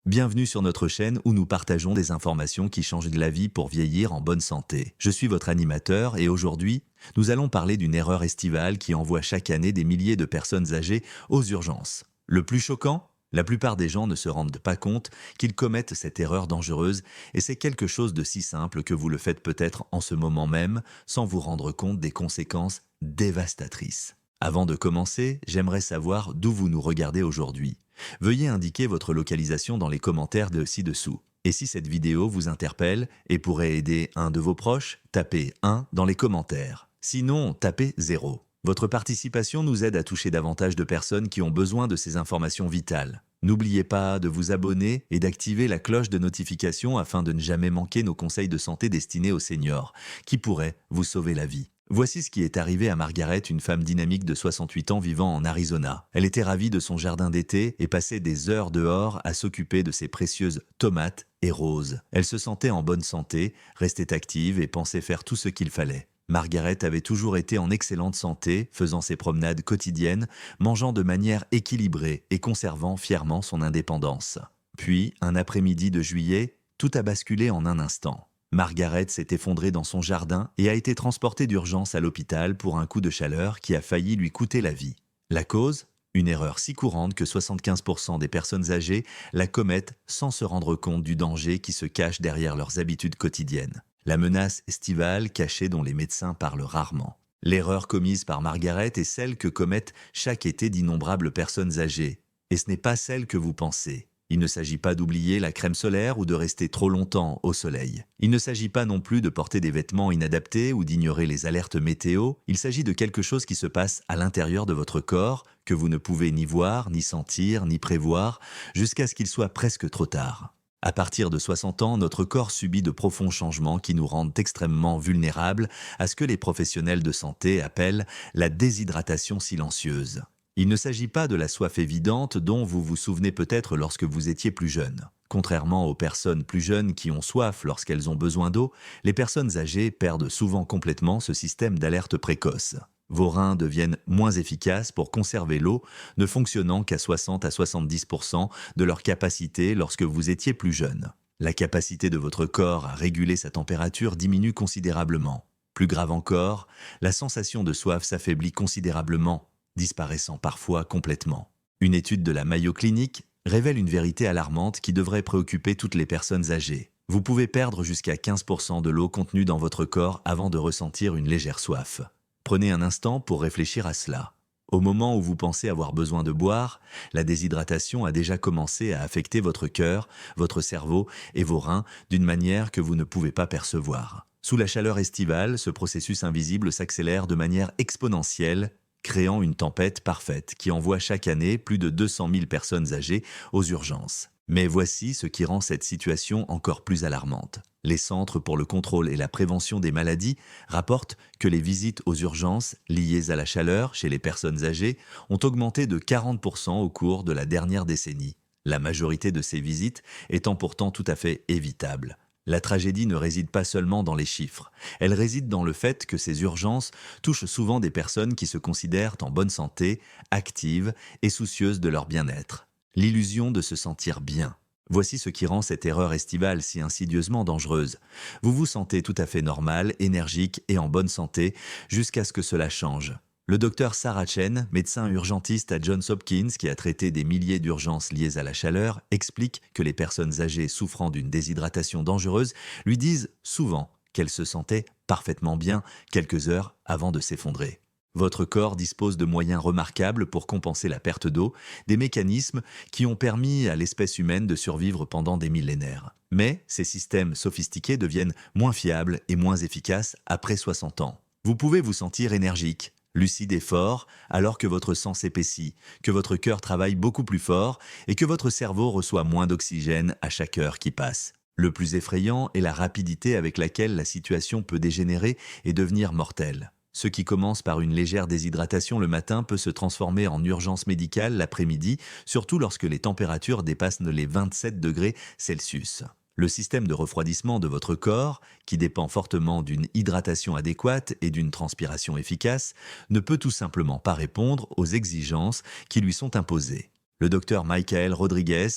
Bienvenue sur notre chaîne où nous partageons des informations qui changent de la vie pour vieillir en bonne santé. Je suis votre animateur et aujourd'hui, nous allons parler d'une erreur estivale qui envoie chaque année des milliers de personnes âgées aux urgences. Le plus choquant, la plupart des gens ne se rendent pas compte qu'ils commettent cette erreur dangereuse et c'est quelque chose de si simple que vous le faites peut-être en ce moment même sans vous rendre compte des conséquences dévastatrices. Avant de commencer, j'aimerais savoir d'où vous nous regardez aujourd'hui. Veuillez indiquer votre localisation dans les commentaires de ci-dessous. Et si cette vidéo vous interpelle et pourrait aider un de vos proches, tapez 1 dans les commentaires. Sinon, tapez 0. Votre participation nous aide à toucher davantage de personnes qui ont besoin de ces informations vitales. N'oubliez pas de vous abonner et d'activer la cloche de notification afin de ne jamais manquer nos conseils de santé destinés aux seniors, qui pourraient vous sauver la vie. Voici ce qui est arrivé à Margaret, une femme dynamique de 68 ans vivant en Arizona. Elle était ravie de son jardin d'été et passait des heures dehors à s'occuper de ses précieuses tomates et roses. Elle se sentait en bonne santé, restait active et pensait faire tout ce qu'il fallait. Margaret avait toujours été en excellente santé, faisant ses promenades quotidiennes, mangeant de manière équilibrée et conservant fièrement son indépendance. Puis, un après-midi de juillet, tout a basculé en un instant. Margaret s'est effondrée dans son jardin et a été transportée d'urgence à l'hôpital pour un coup de chaleur qui a failli lui coûter la vie. La cause ? Une erreur si courante que 75% des personnes âgées la commettent sans se rendre compte du danger qui se cache derrière leurs habitudes quotidiennes. La menace estivale cachée dont les médecins parlent rarement. L'erreur commise par Margaret est celle que commettent chaque été d'innombrables personnes âgées. Et ce n'est pas celle que vous pensez. Il ne s'agit pas d'oublier la crème solaire ou de rester trop longtemps au soleil. Il ne s'agit pas non plus de porter des vêtements inadaptés ou d'ignorer les alertes météo. Il s'agit de quelque chose qui se passe à l'intérieur de votre corps, que vous ne pouvez ni voir, ni sentir, ni prévoir, jusqu'à ce qu'il soit presque trop tard. À partir de 60 ans, notre corps subit de profonds changements qui nous rendent extrêmement vulnérables à ce que les professionnels de santé appellent la déshydratation silencieuse. Il ne s'agit pas de la soif évidente dont vous vous souvenez peut-être lorsque vous étiez plus jeune. Contrairement aux personnes plus jeunes qui ont soif lorsqu'elles ont besoin d'eau, les personnes âgées perdent souvent complètement ce système d'alerte précoce. Vos reins deviennent moins efficaces pour conserver l'eau, ne fonctionnant qu'à 60 à 70% de leur capacité lorsque vous étiez plus jeune. La capacité de votre corps à réguler sa température diminue considérablement. Plus grave encore, la sensation de soif s'affaiblit considérablement, disparaissant parfois complètement. Une étude de la Mayo Clinic révèle une vérité alarmante qui devrait préoccuper toutes les personnes âgées. Vous pouvez perdre jusqu'à 15% de l'eau contenue dans votre corps avant de ressentir une légère soif. Prenez un instant pour réfléchir à cela. Au moment où vous pensez avoir besoin de boire, la déshydratation a déjà commencé à affecter votre cœur, votre cerveau et vos reins d'une manière que vous ne pouvez pas percevoir. Sous la chaleur estivale, ce processus invisible s'accélère de manière exponentielle, créant une tempête parfaite qui envoie chaque année plus de 200 000 personnes âgées aux urgences. Mais voici ce qui rend cette situation encore plus alarmante. Les Centres pour le contrôle et la prévention des maladies rapportent que les visites aux urgences liées à la chaleur chez les personnes âgées ont augmenté de 40% au cours de la dernière décennie. La majorité de ces visites étant pourtant tout à fait évitables. La tragédie ne réside pas seulement dans les chiffres, elle réside dans le fait que ces urgences touchent souvent des personnes qui se considèrent en bonne santé, actives et soucieuses de leur bien-être. L'illusion de se sentir bien. Voici ce qui rend cette erreur estivale si insidieusement dangereuse. Vous vous sentez tout à fait normal, énergique et en bonne santé jusqu'à ce que cela change. Le docteur Sarah Chen, médecin urgentiste à Johns Hopkins qui a traité des milliers d'urgences liées à la chaleur, explique que les personnes âgées souffrant d'une déshydratation dangereuse lui disent souvent qu'elles se sentaient parfaitement bien quelques heures avant de s'effondrer. Votre corps dispose de moyens remarquables pour compenser la perte d'eau, des mécanismes qui ont permis à l'espèce humaine de survivre pendant des millénaires. Mais ces systèmes sophistiqués deviennent moins fiables et moins efficaces après 60 ans. Vous pouvez vous sentir énergique, lucide et fort, alors que votre sang s'épaissit, que votre cœur travaille beaucoup plus fort et que votre cerveau reçoit moins d'oxygène à chaque heure qui passe. Le plus effrayant est la rapidité avec laquelle la situation peut dégénérer et devenir mortelle. Ce qui commence par une légère déshydratation le matin peut se transformer en urgence médicale l'après-midi, surtout lorsque les températures dépassent les 27 degrés Celsius. Le système de refroidissement de votre corps, qui dépend fortement d'une hydratation adéquate et d'une transpiration efficace, ne peut tout simplement pas répondre aux exigences qui lui sont imposées. Le docteur Michael Rodriguez,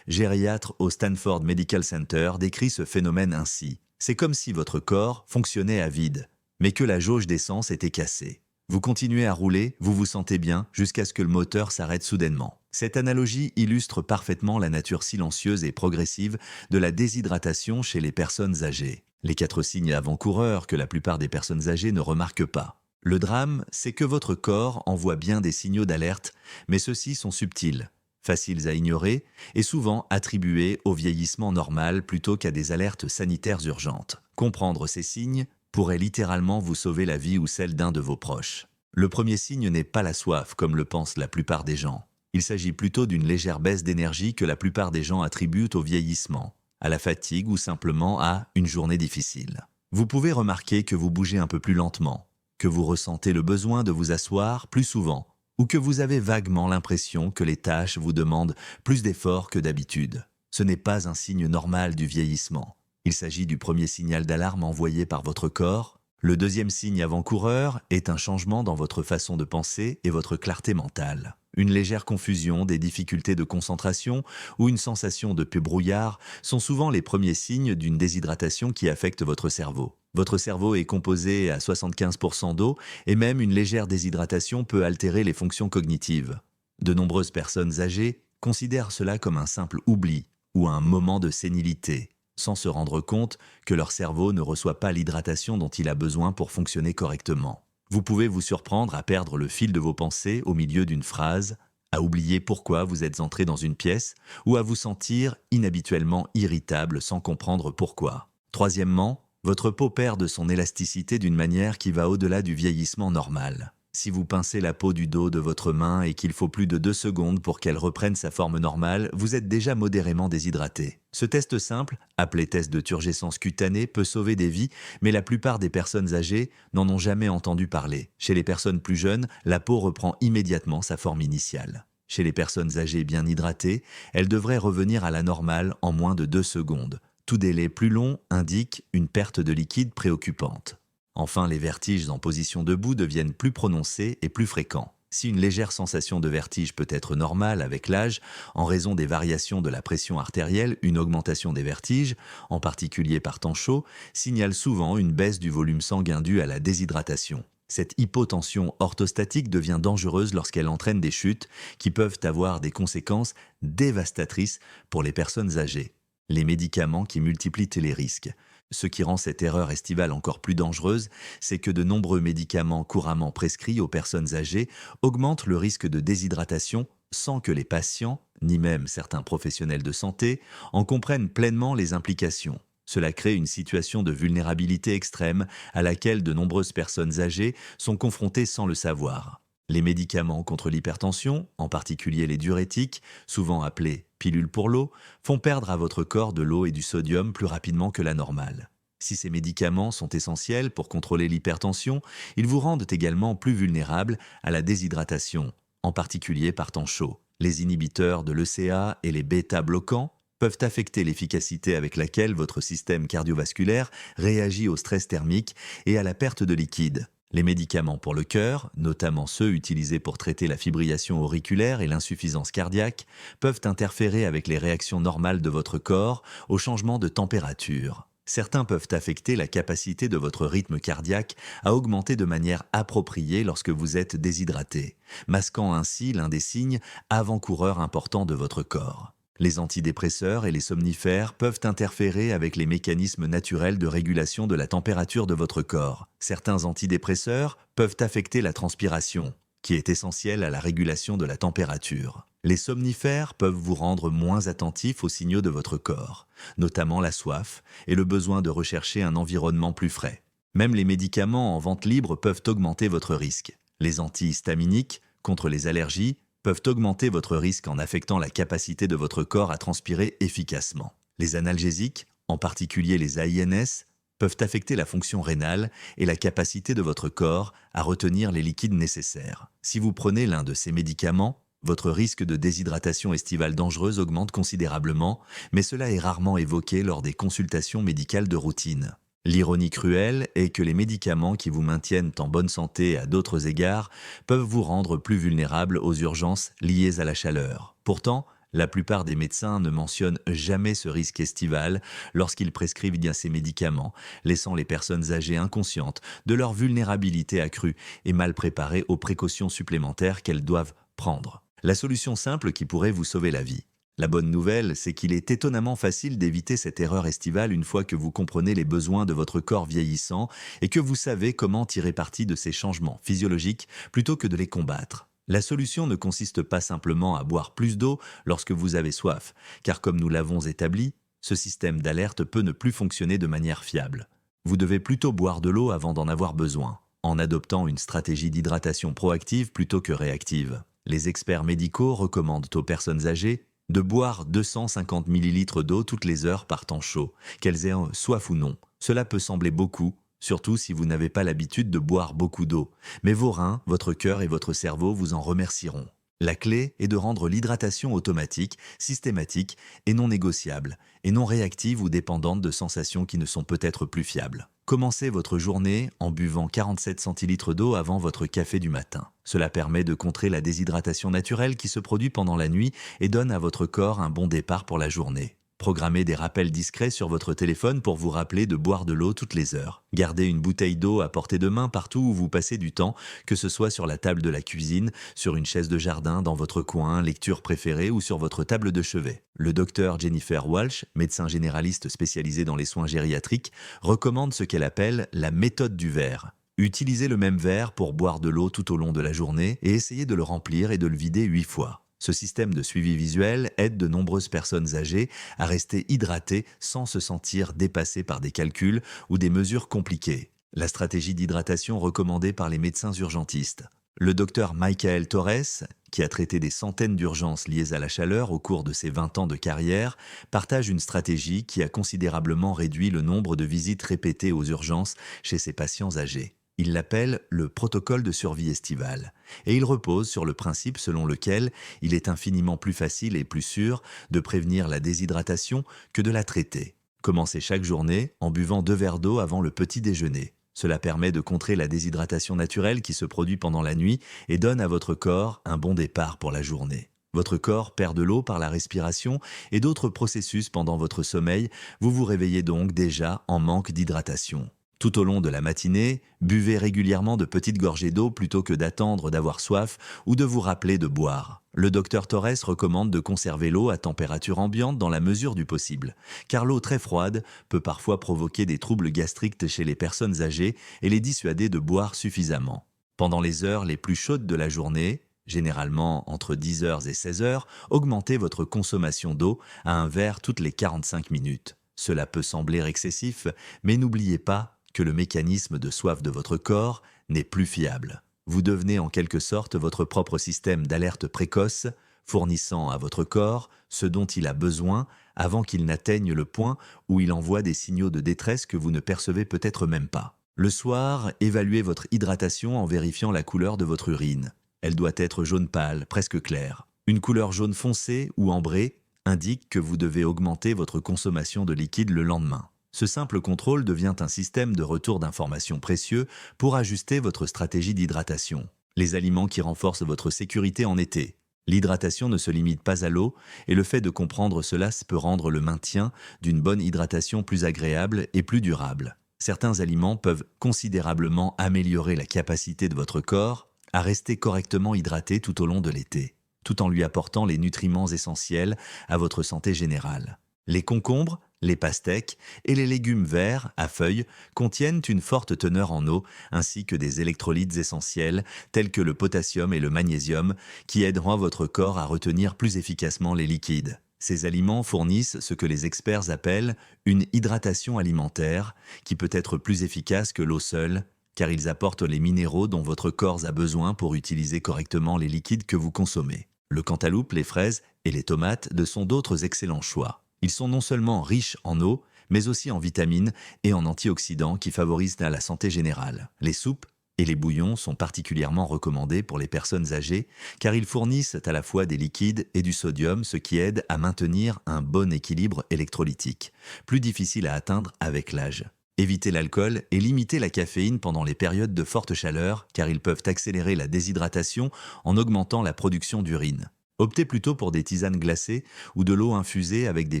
gériatre au Stanford Medical Center, décrit ce phénomène ainsi. C'est comme si votre corps fonctionnait à vide, mais que la jauge d'essence était cassée. Vous continuez à rouler, vous vous sentez bien, jusqu'à ce que le moteur s'arrête soudainement. Cette analogie illustre parfaitement la nature silencieuse et progressive de la déshydratation chez les personnes âgées. Les 4 signes avant-coureurs que la plupart des personnes âgées ne remarquent pas. Le drame, c'est que votre corps envoie bien des signaux d'alerte, mais ceux-ci sont subtils, faciles à ignorer et souvent attribués au vieillissement normal plutôt qu'à des alertes sanitaires urgentes. Comprendre ces signes pourrait littéralement vous sauver la vie ou celle d'un de vos proches. Le premier signe n'est pas la soif, comme le pensent la plupart des gens. Il s'agit plutôt d'une légère baisse d'énergie que la plupart des gens attribuent au vieillissement, à la fatigue ou simplement à une journée difficile. Vous pouvez remarquer que vous bougez un peu plus lentement, que vous ressentez le besoin de vous asseoir plus souvent, ou que vous avez vaguement l'impression que les tâches vous demandent plus d'efforts que d'habitude. Ce n'est pas un signe normal du vieillissement. Il s'agit du premier signal d'alarme envoyé par votre corps. Le deuxième signe avant-coureur est un changement dans votre façon de penser et votre clarté mentale. Une légère confusion, des difficultés de concentration ou une sensation de peu brouillard sont souvent les premiers signes d'une déshydratation qui affecte votre cerveau. Votre cerveau est composé à 75% d'eau et même une légère déshydratation peut altérer les fonctions cognitives. De nombreuses personnes âgées considèrent cela comme un simple oubli ou un moment de sénilité, sans se rendre compte que leur cerveau ne reçoit pas l'hydratation dont il a besoin pour fonctionner correctement. Vous pouvez vous surprendre à perdre le fil de vos pensées au milieu d'une phrase, à oublier pourquoi vous êtes entré dans une pièce ou à vous sentir inhabituellement irritable sans comprendre pourquoi. Troisièmement, votre peau perd de son élasticité d'une manière qui va au-delà du vieillissement normal. Si vous pincez la peau du dos de votre main et qu'il faut plus de 2 secondes pour qu'elle reprenne sa forme normale, vous êtes déjà modérément déshydraté. Ce test simple, appelé test de turgescence cutanée, peut sauver des vies, mais la plupart des personnes âgées n'en ont jamais entendu parler. Chez les personnes plus jeunes, la peau reprend immédiatement sa forme initiale. Chez les personnes âgées bien hydratées, elle devrait revenir à la normale en moins de 2 secondes. Tout délai plus long indique une perte de liquide préoccupante. Enfin, les vertiges en position debout deviennent plus prononcés et plus fréquents. Si une légère sensation de vertige peut être normale avec l'âge, en raison des variations de la pression artérielle, une augmentation des vertiges, en particulier par temps chaud, signale souvent une baisse du volume sanguin due à la déshydratation. Cette hypotension orthostatique devient dangereuse lorsqu'elle entraîne des chutes qui peuvent avoir des conséquences dévastatrices pour les personnes âgées. Les médicaments qui multiplient les risques. Ce qui rend cette erreur estivale encore plus dangereuse, c'est que de nombreux médicaments couramment prescrits aux personnes âgées augmentent le risque de déshydratation sans que les patients, ni même certains professionnels de santé, en comprennent pleinement les implications. Cela crée une situation de vulnérabilité extrême à laquelle de nombreuses personnes âgées sont confrontées sans le savoir. Les médicaments contre l'hypertension, en particulier les diurétiques, souvent appelés pilules pour l'eau, font perdre à votre corps de l'eau et du sodium plus rapidement que la normale. Si ces médicaments sont essentiels pour contrôler l'hypertension, ils vous rendent également plus vulnérables à la déshydratation, en particulier par temps chaud. Les inhibiteurs de l'ECA et les bêta-bloquants peuvent affecter l'efficacité avec laquelle votre système cardiovasculaire réagit au stress thermique et à la perte de liquide. Les médicaments pour le cœur, notamment ceux utilisés pour traiter la fibrillation auriculaire et l'insuffisance cardiaque, peuvent interférer avec les réactions normales de votre corps au changement de température. Certains peuvent affecter la capacité de votre rythme cardiaque à augmenter de manière appropriée lorsque vous êtes déshydraté, masquant ainsi l'un des signes avant-coureurs importants de votre corps. Les antidépresseurs et les somnifères peuvent interférer avec les mécanismes naturels de régulation de la température de votre corps. Certains antidépresseurs peuvent affecter la transpiration, qui est essentielle à la régulation de la température. Les somnifères peuvent vous rendre moins attentif aux signaux de votre corps, notamment la soif et le besoin de rechercher un environnement plus frais. Même les médicaments en vente libre peuvent augmenter votre risque. Les antihistaminiques, contre les allergies, peuvent augmenter votre risque en affectant la capacité de votre corps à transpirer efficacement. Les analgésiques, en particulier les AINS, peuvent affecter la fonction rénale et la capacité de votre corps à retenir les liquides nécessaires. Si vous prenez l'un de ces médicaments, votre risque de déshydratation estivale dangereuse augmente considérablement, mais cela est rarement évoqué lors des consultations médicales de routine. L'ironie cruelle est que les médicaments qui vous maintiennent en bonne santé à d'autres égards peuvent vous rendre plus vulnérable aux urgences liées à la chaleur. Pourtant, la plupart des médecins ne mentionnent jamais ce risque estival lorsqu'ils prescrivent bien ces médicaments, laissant les personnes âgées inconscientes de leur vulnérabilité accrue et mal préparées aux précautions supplémentaires qu'elles doivent prendre. La solution simple qui pourrait vous sauver la vie. La bonne nouvelle, c'est qu'il est étonnamment facile d'éviter cette erreur estivale une fois que vous comprenez les besoins de votre corps vieillissant et que vous savez comment tirer parti de ces changements physiologiques plutôt que de les combattre. La solution ne consiste pas simplement à boire plus d'eau lorsque vous avez soif, car comme nous l'avons établi, ce système d'alerte peut ne plus fonctionner de manière fiable. Vous devez plutôt boire de l'eau avant d'en avoir besoin, en adoptant une stratégie d'hydratation proactive plutôt que réactive. Les experts médicaux recommandent aux personnes âgées de boire 250 ml d'eau toutes les heures par temps chaud, qu'elles aient soif ou non. Cela peut sembler beaucoup, surtout si vous n'avez pas l'habitude de boire beaucoup d'eau, mais vos reins, votre cœur et votre cerveau vous en remercieront. La clé est de rendre l'hydratation automatique, systématique et non négociable, et non réactive ou dépendante de sensations qui ne sont peut-être plus fiables. Commencez votre journée en buvant 47 centilitres d'eau avant votre café du matin. Cela permet de contrer la déshydratation naturelle qui se produit pendant la nuit et donne à votre corps un bon départ pour la journée. Programmez des rappels discrets sur votre téléphone pour vous rappeler de boire de l'eau toutes les heures. Gardez une bouteille d'eau à portée de main partout où vous passez du temps, que ce soit sur la table de la cuisine, sur une chaise de jardin, dans votre coin, lecture préférée ou sur votre table de chevet. Le docteur Jennifer Walsh, médecin généraliste spécialisé dans les soins gériatriques, recommande ce qu'elle appelle la méthode du verre. Utilisez le même verre pour boire de l'eau tout au long de la journée et essayez de le remplir et de le vider 8 fois. Ce système de suivi visuel aide de nombreuses personnes âgées à rester hydratées sans se sentir dépassées par des calculs ou des mesures compliquées. La stratégie d'hydratation recommandée par les médecins urgentistes. Le docteur Michael Torres, qui a traité des centaines d'urgences liées à la chaleur au cours de ses 20 ans de carrière, partage une stratégie qui a considérablement réduit le nombre de visites répétées aux urgences chez ses patients âgés. Il l'appelle le protocole de survie estivale, et il repose sur le principe selon lequel il est infiniment plus facile et plus sûr de prévenir la déshydratation que de la traiter. Commencez chaque journée en buvant 2 verres d'eau avant le petit déjeuner. Cela permet de contrer la déshydratation naturelle qui se produit pendant la nuit et donne à votre corps un bon départ pour la journée. Votre corps perd de l'eau par la respiration et d'autres processus pendant votre sommeil, vous vous réveillez donc déjà en manque d'hydratation. Tout au long de la matinée, buvez régulièrement de petites gorgées d'eau plutôt que d'attendre d'avoir soif ou de vous rappeler de boire. Le docteur Torres recommande de conserver l'eau à température ambiante dans la mesure du possible, car l'eau très froide peut parfois provoquer des troubles gastriques chez les personnes âgées et les dissuader de boire suffisamment. Pendant les heures les plus chaudes de la journée, généralement entre 10 heures et 16 heures, augmentez votre consommation d'eau à un verre toutes les 45 minutes. Cela peut sembler excessif, mais n'oubliez pas que le mécanisme de soif de votre corps n'est plus fiable. Vous devenez en quelque sorte votre propre système d'alerte précoce, fournissant à votre corps ce dont il a besoin avant qu'il n'atteigne le point où il envoie des signaux de détresse que vous ne percevez peut-être même pas. Le soir, évaluez votre hydratation en vérifiant la couleur de votre urine. Elle doit être jaune pâle, presque claire. Une couleur jaune foncé ou ambrée indique que vous devez augmenter votre consommation de liquide le lendemain. Ce simple contrôle devient un système de retour d'informations précieux pour ajuster votre stratégie d'hydratation. Les aliments qui renforcent votre sécurité en été. L'hydratation ne se limite pas à l'eau et le fait de comprendre cela peut rendre le maintien d'une bonne hydratation plus agréable et plus durable. Certains aliments peuvent considérablement améliorer la capacité de votre corps à rester correctement hydraté tout au long de l'été, tout en lui apportant les nutriments essentiels à votre santé générale. Les concombres, les pastèques et les légumes verts à feuilles contiennent une forte teneur en eau ainsi que des électrolytes essentiels tels que le potassium et le magnésium qui aideront votre corps à retenir plus efficacement les liquides. Ces aliments fournissent ce que les experts appellent une hydratation alimentaire qui peut être plus efficace que l'eau seule car ils apportent les minéraux dont votre corps a besoin pour utiliser correctement les liquides que vous consommez. Le cantaloupe, les fraises et les tomates sont d'autres excellents choix. Ils sont non seulement riches en eau, mais aussi en vitamines et en antioxydants qui favorisent la santé générale. Les soupes et les bouillons sont particulièrement recommandés pour les personnes âgées car ils fournissent à la fois des liquides et du sodium, ce qui aide à maintenir un bon équilibre électrolytique, plus difficile à atteindre avec l'âge. Évitez l'alcool et limitez la caféine pendant les périodes de forte chaleur car ils peuvent accélérer la déshydratation en augmentant la production d'urine. Optez plutôt pour des tisanes glacées ou de l'eau infusée avec des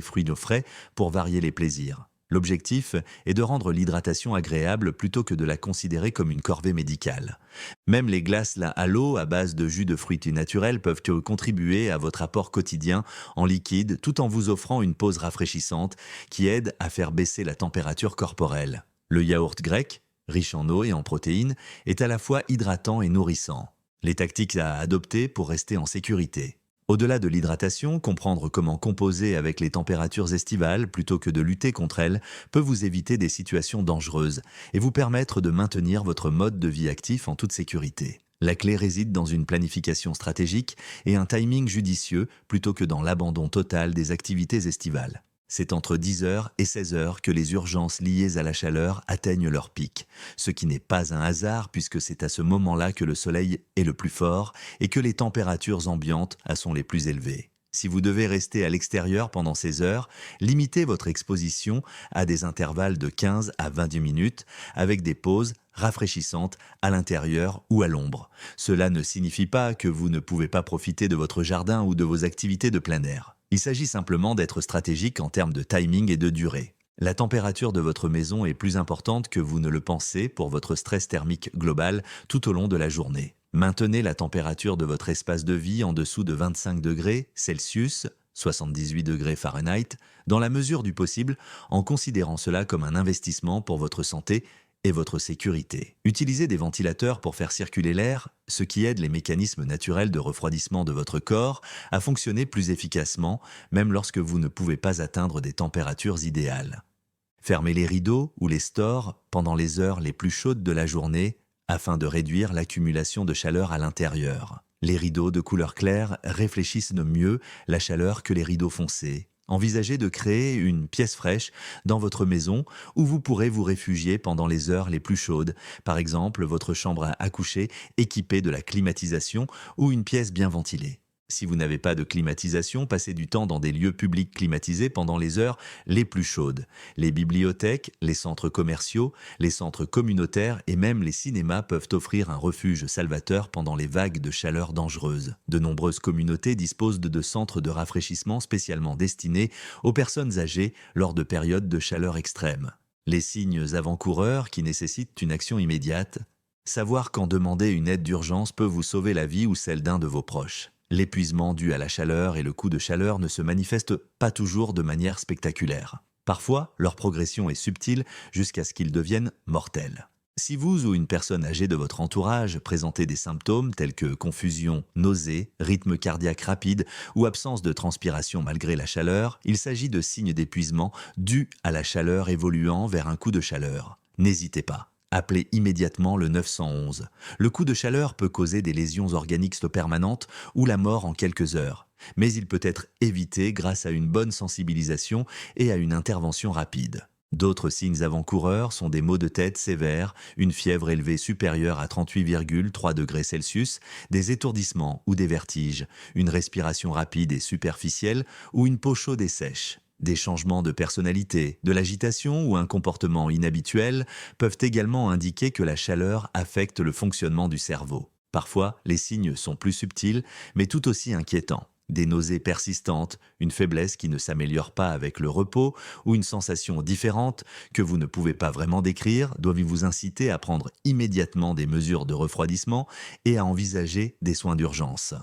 fruits d'eau frais pour varier les plaisirs. L'objectif est de rendre l'hydratation agréable plutôt que de la considérer comme une corvée médicale. Même les glaces à l'eau à base de jus de fruits naturels peuvent contribuer à votre apport quotidien en liquide tout en vous offrant une pause rafraîchissante qui aide à faire baisser la température corporelle. Le yaourt grec, riche en eau et en protéines, est à la fois hydratant et nourrissant. Les tactiques à adopter pour rester en sécurité. Au-delà de l'hydratation, comprendre comment composer avec les températures estivales plutôt que de lutter contre elles peut vous éviter des situations dangereuses et vous permettre de maintenir votre mode de vie actif en toute sécurité. La clé réside dans une planification stratégique et un timing judicieux plutôt que dans l'abandon total des activités estivales. C'est entre 10 heures et 16 heures que les urgences liées à la chaleur atteignent leur pic, ce qui n'est pas un hasard puisque c'est à ce moment-là que le soleil est le plus fort et que les températures ambiantes sont les plus élevées. Si vous devez rester à l'extérieur pendant ces heures, limitez votre exposition à des intervalles de 15 à 20 minutes avec des pauses rafraîchissantes à l'intérieur ou à l'ombre. Cela ne signifie pas que vous ne pouvez pas profiter de votre jardin ou de vos activités de plein air. Il s'agit simplement d'être stratégique en termes de timing et de durée. La température de votre maison est plus importante que vous ne le pensez pour votre stress thermique global tout au long de la journée. Maintenez la température de votre espace de vie en dessous de 25 degrés Celsius, 78 degrés Fahrenheit, dans la mesure du possible, en considérant cela comme un investissement pour votre santé et votre sécurité. Utilisez des ventilateurs pour faire circuler l'air, ce qui aide les mécanismes naturels de refroidissement de votre corps à fonctionner plus efficacement, même lorsque vous ne pouvez pas atteindre des températures idéales. Fermez les rideaux ou les stores pendant les heures les plus chaudes de la journée afin de réduire l'accumulation de chaleur à l'intérieur. Les rideaux de couleur claire réfléchissent mieux la chaleur que les rideaux foncés. Envisagez de créer une pièce fraîche dans votre maison où vous pourrez vous réfugier pendant les heures les plus chaudes, par exemple votre chambre à coucher équipée de la climatisation ou une pièce bien ventilée. Si vous n'avez pas de climatisation, passez du temps dans des lieux publics climatisés pendant les heures les plus chaudes. Les bibliothèques, les centres commerciaux, les centres communautaires et même les cinémas peuvent offrir un refuge salvateur pendant les vagues de chaleur dangereuses. De nombreuses communautés disposent de centres de rafraîchissement spécialement destinés aux personnes âgées lors de périodes de chaleur extrême. Les signes avant-coureurs qui nécessitent une action immédiate. Savoir quand demander une aide d'urgence peut vous sauver la vie ou celle d'un de vos proches. L'épuisement dû à la chaleur et le coup de chaleur ne se manifestent pas toujours de manière spectaculaire. Parfois, leur progression est subtile jusqu'à ce qu'ils deviennent mortels. Si vous ou une personne âgée de votre entourage présentez des symptômes tels que confusion, nausées, rythme cardiaque rapide ou absence de transpiration malgré la chaleur, il s'agit de signes d'épuisement dus à la chaleur évoluant vers un coup de chaleur. N'hésitez pas. Appelez immédiatement le 911. Le coup de chaleur peut causer des lésions organiques permanentes ou la mort en quelques heures, mais il peut être évité grâce à une bonne sensibilisation et à une intervention rapide. D'autres signes avant-coureurs sont des maux de tête sévères, une fièvre élevée supérieure à 38,3 degrés Celsius, des étourdissements ou des vertiges, une respiration rapide et superficielle ou une peau chaude et sèche. Des changements de personnalité, de l'agitation ou un comportement inhabituel peuvent également indiquer que la chaleur affecte le fonctionnement du cerveau. Parfois, les signes sont plus subtils, mais tout aussi inquiétants. Des nausées persistantes, une faiblesse qui ne s'améliore pas avec le repos ou une sensation différente que vous ne pouvez pas vraiment décrire doivent vous inciter à prendre immédiatement des mesures de refroidissement et à envisager des soins d'urgence.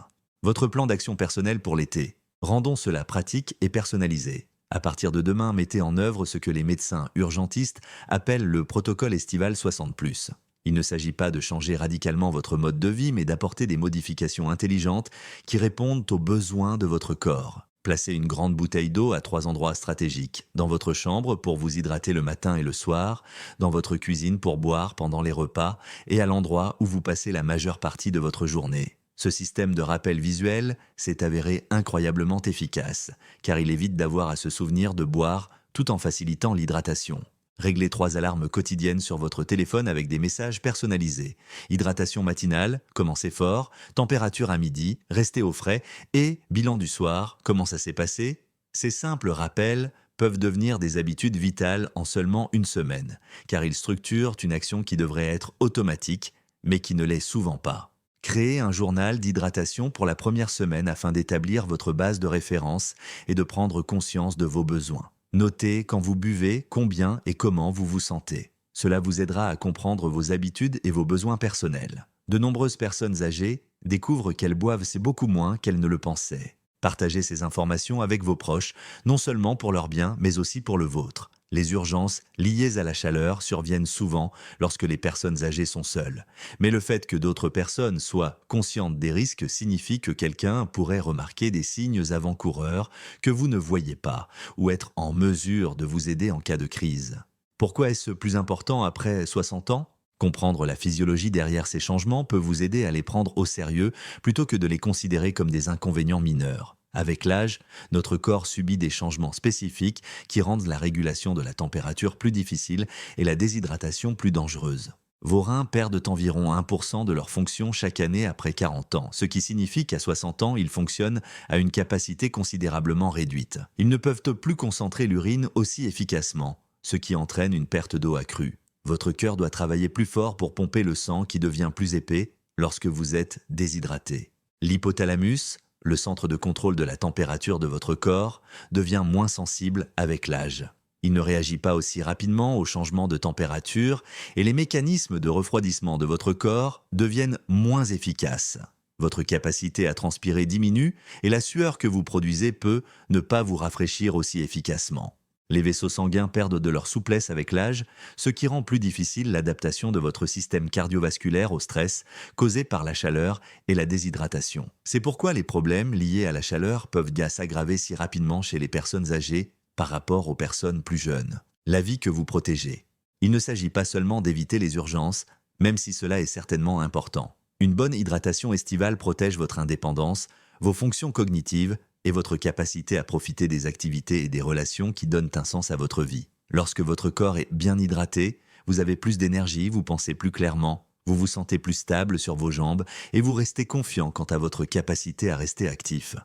Votre plan d'action personnel pour l'été. Rendons cela pratique et personnalisé. À partir de demain, mettez en œuvre ce que les médecins urgentistes appellent le protocole estival 60+. Il ne s'agit pas de changer radicalement votre mode de vie, mais d'apporter des modifications intelligentes qui répondent aux besoins de votre corps. Placez une grande bouteille d'eau à 3 endroits stratégiques. Dans votre chambre pour vous hydrater le matin et le soir, dans votre cuisine pour boire pendant les repas et à l'endroit où vous passez la majeure partie de votre journée. Ce système de rappel visuel s'est avéré incroyablement efficace, car il évite d'avoir à se souvenir de boire tout en facilitant l'hydratation. Réglez 3 alarmes quotidiennes sur votre téléphone avec des messages personnalisés. Hydratation matinale, commencez fort, température à midi, restez au frais et bilan du soir, comment ça s'est passé? Ces simples rappels peuvent devenir des habitudes vitales en seulement une semaine, car ils structurent une action qui devrait être automatique, mais qui ne l'est souvent pas. Créez un journal d'hydratation pour la première semaine afin d'établir votre base de référence et de prendre conscience de vos besoins. Notez quand vous buvez, combien et comment vous vous sentez. Cela vous aidera à comprendre vos habitudes et vos besoins personnels. De nombreuses personnes âgées découvrent qu'elles boivent beaucoup moins qu'elles ne le pensaient. Partagez ces informations avec vos proches, non seulement pour leur bien, mais aussi pour le vôtre. Les urgences liées à la chaleur surviennent souvent lorsque les personnes âgées sont seules. Mais le fait que d'autres personnes soient conscientes des risques signifie que quelqu'un pourrait remarquer des signes avant-coureurs que vous ne voyez pas, ou être en mesure de vous aider en cas de crise. Pourquoi est-ce plus important après 60 ans ? Comprendre la physiologie derrière ces changements peut vous aider à les prendre au sérieux plutôt que de les considérer comme des inconvénients mineurs. Avec l'âge, notre corps subit des changements spécifiques qui rendent la régulation de la température plus difficile et la déshydratation plus dangereuse. Vos reins perdent environ 1% de leur fonction chaque année après 40 ans, ce qui signifie qu'à 60 ans, ils fonctionnent à une capacité considérablement réduite. Ils ne peuvent plus concentrer l'urine aussi efficacement, ce qui entraîne une perte d'eau accrue. Votre cœur doit travailler plus fort pour pomper le sang qui devient plus épais lorsque vous êtes déshydraté. L'hypothalamus, le centre de contrôle de la température de votre corps, devient moins sensible avec l'âge. Il ne réagit pas aussi rapidement aux changements de température et les mécanismes de refroidissement de votre corps deviennent moins efficaces. Votre capacité à transpirer diminue et la sueur que vous produisez peut ne pas vous rafraîchir aussi efficacement. Les vaisseaux sanguins perdent de leur souplesse avec l'âge, ce qui rend plus difficile l'adaptation de votre système cardiovasculaire au stress causé par la chaleur et la déshydratation. C'est pourquoi les problèmes liés à la chaleur peuvent s'aggraver si rapidement chez les personnes âgées par rapport aux personnes plus jeunes. La vie que vous protégez. Il ne s'agit pas seulement d'éviter les urgences, même si cela est certainement important. Une bonne hydratation estivale protège votre indépendance, vos fonctions cognitives et votre capacité à profiter des activités et des relations qui donnent un sens à votre vie. Lorsque votre corps est bien hydraté, vous avez plus d'énergie, vous pensez plus clairement, vous vous sentez plus stable sur vos jambes et vous restez confiant quant à votre capacité à rester actif.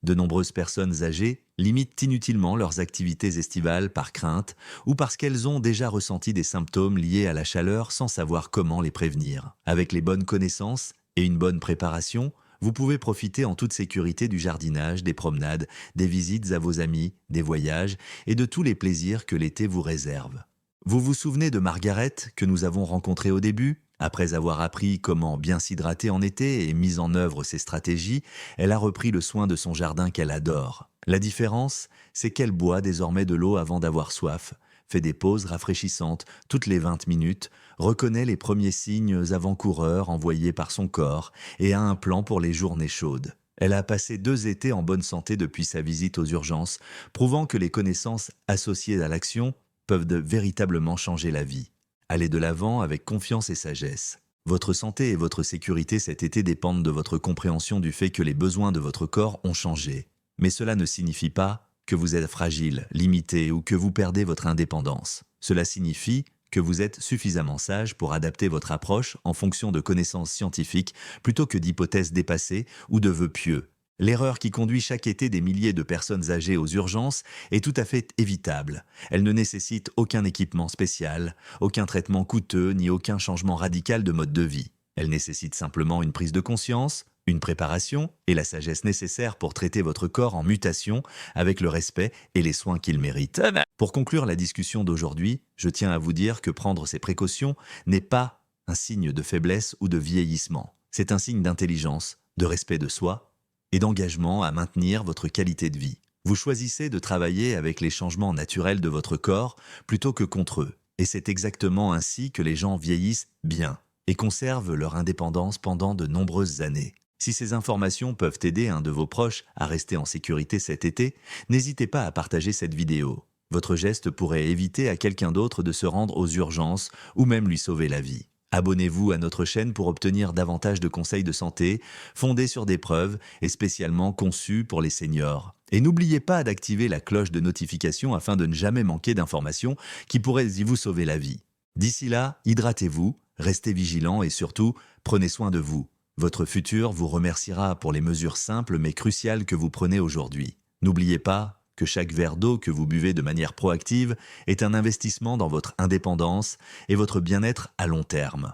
De nombreuses personnes âgées limitent inutilement leurs activités estivales par crainte ou parce qu'elles ont déjà ressenti des symptômes liés à la chaleur sans savoir comment les prévenir. Avec les bonnes connaissances et une bonne préparation, vous pouvez profiter en toute sécurité du jardinage, des promenades, des visites à vos amis, des voyages et de tous les plaisirs que l'été vous réserve. Vous vous souvenez de Margaret que nous avons rencontrée au début ? Après avoir appris comment bien s'hydrater en été et mis en œuvre ses stratégies, elle a repris le soin de son jardin qu'elle adore. La différence, c'est qu'elle boit désormais de l'eau avant d'avoir soif, fait des pauses rafraîchissantes toutes les 20 minutes, reconnaît les premiers signes avant-coureurs envoyés par son corps et a un plan pour les journées chaudes. Elle a passé 2 étés en bonne santé depuis sa visite aux urgences, prouvant que les connaissances associées à l'action peuvent véritablement changer la vie. Allez de l'avant avec confiance et sagesse. Votre santé et votre sécurité cet été dépendent de votre compréhension du fait que les besoins de votre corps ont changé. Mais cela ne signifie pas que vous êtes fragile, limité ou que vous perdez votre indépendance. Cela signifie que vous êtes suffisamment sage pour adapter votre approche en fonction de connaissances scientifiques plutôt que d'hypothèses dépassées ou de vœux pieux. L'erreur qui conduit chaque été des milliers de personnes âgées aux urgences est tout à fait évitable. Elle ne nécessite aucun équipement spécial, aucun traitement coûteux ni aucun changement radical de mode de vie. Elle nécessite simplement une prise de conscience, une préparation et la sagesse nécessaire pour traiter votre corps en mutation avec le respect et les soins qu'il mérite. Pour conclure la discussion d'aujourd'hui, je tiens à vous dire que prendre ces précautions n'est pas un signe de faiblesse ou de vieillissement. C'est un signe d'intelligence, de respect de soi et d'engagement à maintenir votre qualité de vie. Vous choisissez de travailler avec les changements naturels de votre corps plutôt que contre eux. Et c'est exactement ainsi que les gens vieillissent bien et conservent leur indépendance pendant de nombreuses années. Si ces informations peuvent aider un de vos proches à rester en sécurité cet été, n'hésitez pas à partager cette vidéo. Votre geste pourrait éviter à quelqu'un d'autre de se rendre aux urgences ou même lui sauver la vie. Abonnez-vous à notre chaîne pour obtenir davantage de conseils de santé fondés sur des preuves et spécialement conçus pour les seniors. Et n'oubliez pas d'activer la cloche de notification afin de ne jamais manquer d'informations qui pourraient vous sauver la vie. D'ici là, hydratez-vous, restez vigilants et surtout, prenez soin de vous. Votre futur vous remerciera pour les mesures simples mais cruciales que vous prenez aujourd'hui. N'oubliez pas que chaque verre d'eau que vous buvez de manière proactive est un investissement dans votre indépendance et votre bien-être à long terme.